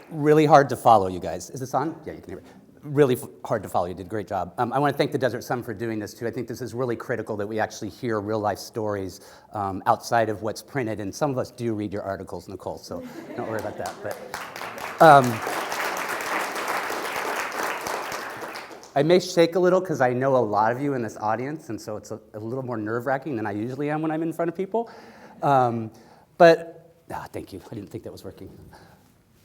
Really hard to follow, you guys. Is this on? Yeah, you can hear it. Really hard to follow. You did a great job. I want to thank the Desert Sun for doing this, too. I think this is really critical that we actually hear real-life stories outside of what's printed, and some of us do read your articles, Nicole, so don't worry about that. But I may shake a little because I know a lot of you in this audience, and so it's a little more nerve-wracking than I usually am when I'm in front of people. Thank you. I didn't think that was working.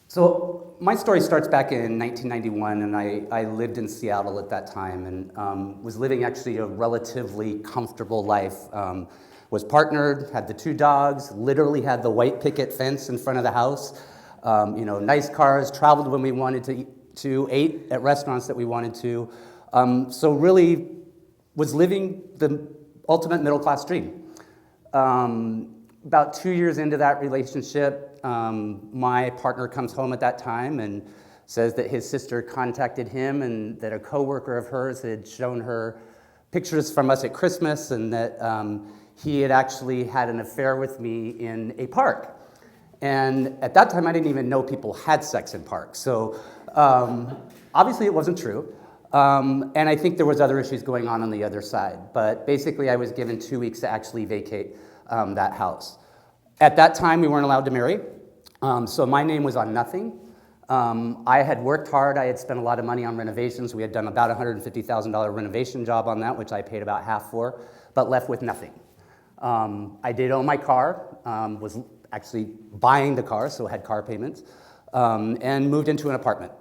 So my story starts back in 1991, and I lived in Seattle at that time and was living actually a relatively comfortable life. Was partnered, had the 2 dogs, literally had the white picket fence in front of the house, nice cars, traveled when we wanted to ate at restaurants that we wanted to. So really was living the ultimate middle-class dream. About 2 years into that relationship, my partner comes home at that time and says that his sister contacted him and that a coworker of hers had shown her pictures from us at Christmas and that he had actually had an affair with me in a park. And at that time, I didn't even know people had sex in parks. So obviously it wasn't true. And I think there was other issues going on the other side. But basically, I was given 2 weeks to actually vacate that house. At that time, we weren't allowed to marry, so my name was on nothing. I had worked hard. I had spent a lot of money on renovations. We had done about a $150,000 renovation job on that, which I paid about half for, but left with nothing. I did own my car, was actually buying the car, so had car payments, and moved into an apartment,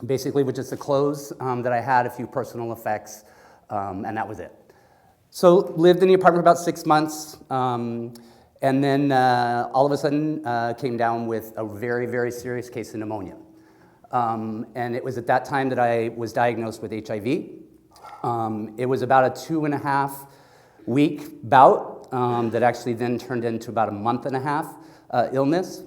basically with just the clothes that I had, a few personal effects, and that was it. So lived in the apartment for about 6 months, and then all of a sudden came down with a very, very serious case of pneumonia. And it was at that time that I was diagnosed with HIV. It was about a 2.5 week bout that actually then turned into about a 1.5 month illness.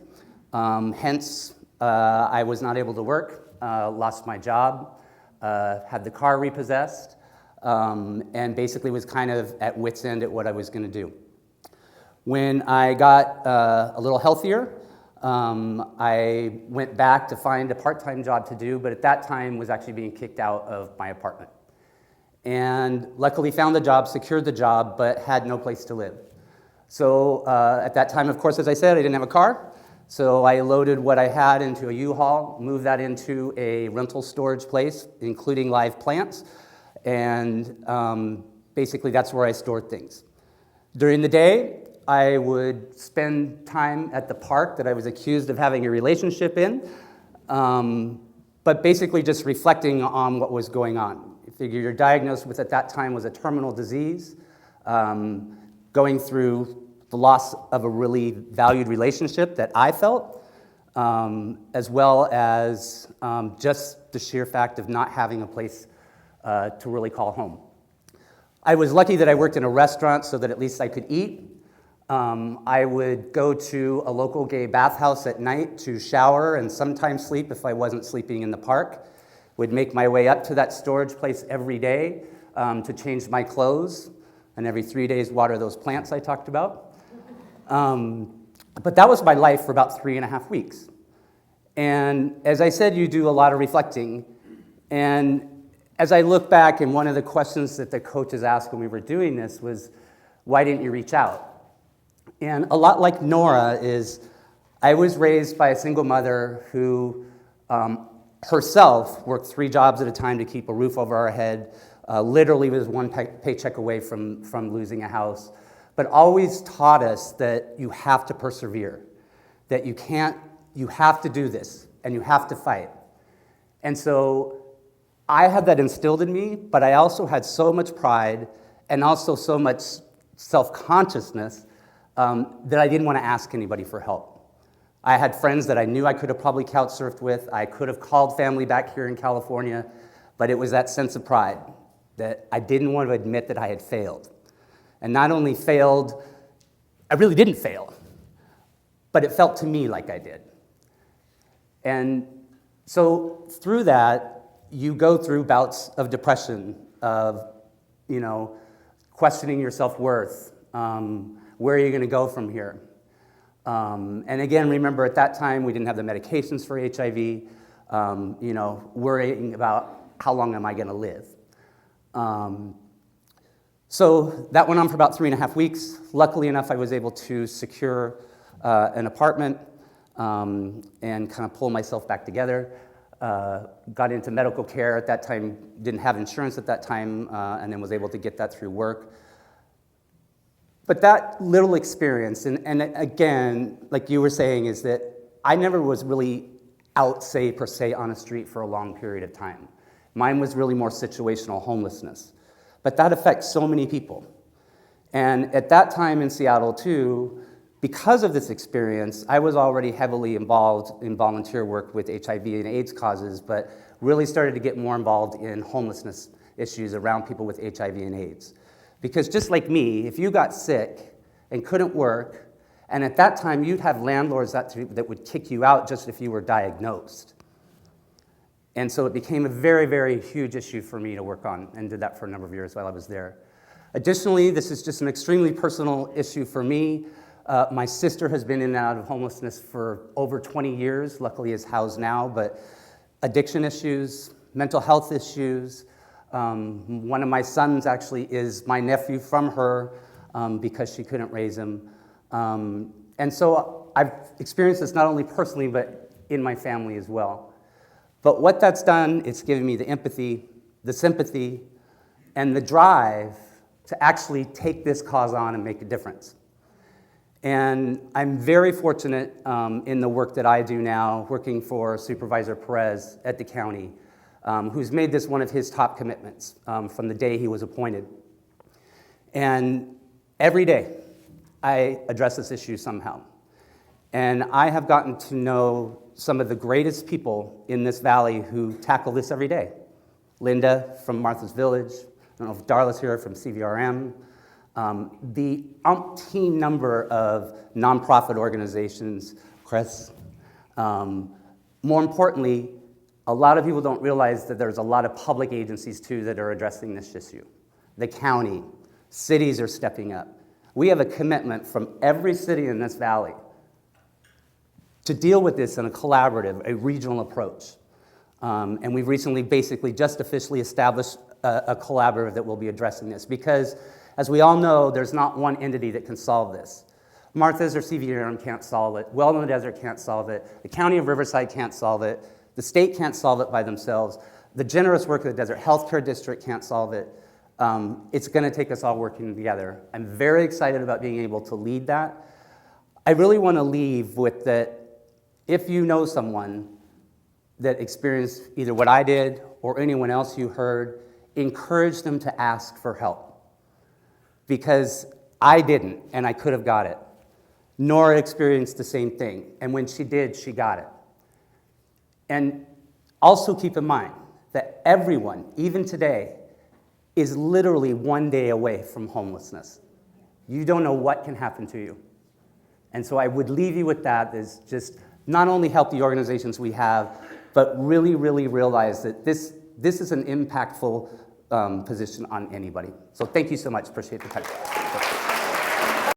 Hence, I was not able to work, lost my job, had the car repossessed, and basically was kind of at wit's end at what I was going to do. When I got a little healthier, I went back to find a part-time job to do, but at that time was actually being kicked out of my apartment. And luckily found the job, secured the job, but had no place to live. So at that time, of course, as I said, I didn't have a car. So I loaded what I had into a U-Haul, moved that into a rental storage place, including live plants, and basically that's where I stored things. During the day, I would spend time at the park that I was accused of having a relationship in, but basically just reflecting on what was going on. You figure you're diagnosed with, at that time, was a terminal disease, going through the loss of a really valued relationship that I felt, as well as just the sheer fact of not having a place to really call home. I was lucky that I worked in a restaurant so that at least I could eat. I would go to a local gay bathhouse at night to shower and sometimes sleep if I wasn't sleeping in the park. Would make my way up to that storage place every day to change my clothes, and every 3 days water those plants I talked about. But that was my life for about 3.5 weeks. And as I said, you do a lot of reflecting. And as I look back, and one of the questions that the coaches asked when we were doing this was, why didn't you reach out? And a lot like Nora I was raised by a single mother who herself worked 3 jobs at a time to keep a roof over our head, literally was one paycheck away from losing a house, but always taught us that you have to persevere, that you have to do this, and you have to fight. And so I had that instilled in me, but I also had so much pride and also so much self-consciousness that I didn't want to ask anybody for help. I had friends that I knew I could have probably couch surfed with. I could have called family back here in California, but it was that sense of pride that I didn't want to admit that I had failed. And not only failed, I really didn't fail, but it felt to me like I did. And so through that, you go through bouts of depression, of, questioning your self-worth. Where are you going to go from here? And again, remember at that time, we didn't have the medications for HIV. worrying about how long am I going to live. So that went on for about 3.5 weeks. Luckily enough, I was able to secure an apartment and kind of pull myself back together. Got into medical care at that time, didn't have insurance at that time, and then was able to get that through work. But that little experience, and again, like you were saying, is that I never was really out, say, per se, on a street for a long period of time. Mine was really more situational homelessness. But that affects so many people. And at that time in Seattle, too, because of this experience, I was already heavily involved in volunteer work with HIV and AIDS causes, but really started to get more involved in homelessness issues around people with HIV and AIDS. Because just like me, if you got sick and couldn't work, and at that time you'd have landlords that would kick you out just if you were diagnosed. And so it became a very, very huge issue for me to work on, and did that for a number of years while I was there. Additionally, this is just an extremely personal issue for me. My sister has been in and out of homelessness for over 20 years, luckily is housed now, but addiction issues, mental health issues. One of my sons actually is my nephew from her because she couldn't raise him. And so I've experienced this not only personally, but in my family as well. But what that's done, it's given me the empathy, the sympathy, and the drive to actually take this cause on and make a difference. And I'm very fortunate in the work that I do now, working for Supervisor Perez at the county, who's made this one of his top commitments from the day he was appointed. And every day, I address this issue somehow. And I have gotten to know some of the greatest people in this valley who tackle this every day. Linda from Martha's Village, I don't know if Darla's here from CVRM, the umpteen number of nonprofit organizations, Chris. More importantly, a lot of people don't realize that there's a lot of public agencies too that are addressing this issue. The county, cities are stepping up. We have a commitment from every city in this valley to deal with this in a collaborative, a regional approach. And we've recently basically just officially established a collaborative that will be addressing this because, as we all know, there's not one entity that can solve this. Martha's or CVRM can't solve it. Well in the Desert can't solve it. The County of Riverside can't solve it. The state can't solve it by themselves. The generous work of the Desert Healthcare District can't solve it. It's going to take us all working together. I'm very excited about being able to lead that. I really want to leave with that. If you know someone that experienced either what I did or anyone else you heard, encourage them to ask for help. Because I didn't, and I could have got it. Nora experienced the same thing, and when she did, she got it. And also keep in mind that everyone, even today, is literally one day away from homelessness. You don't know what can happen to you. And so I would leave you with that, is just not only help the organizations we have, but really, really realize that this is an impactful position on anybody. So thank you so much. Appreciate the time.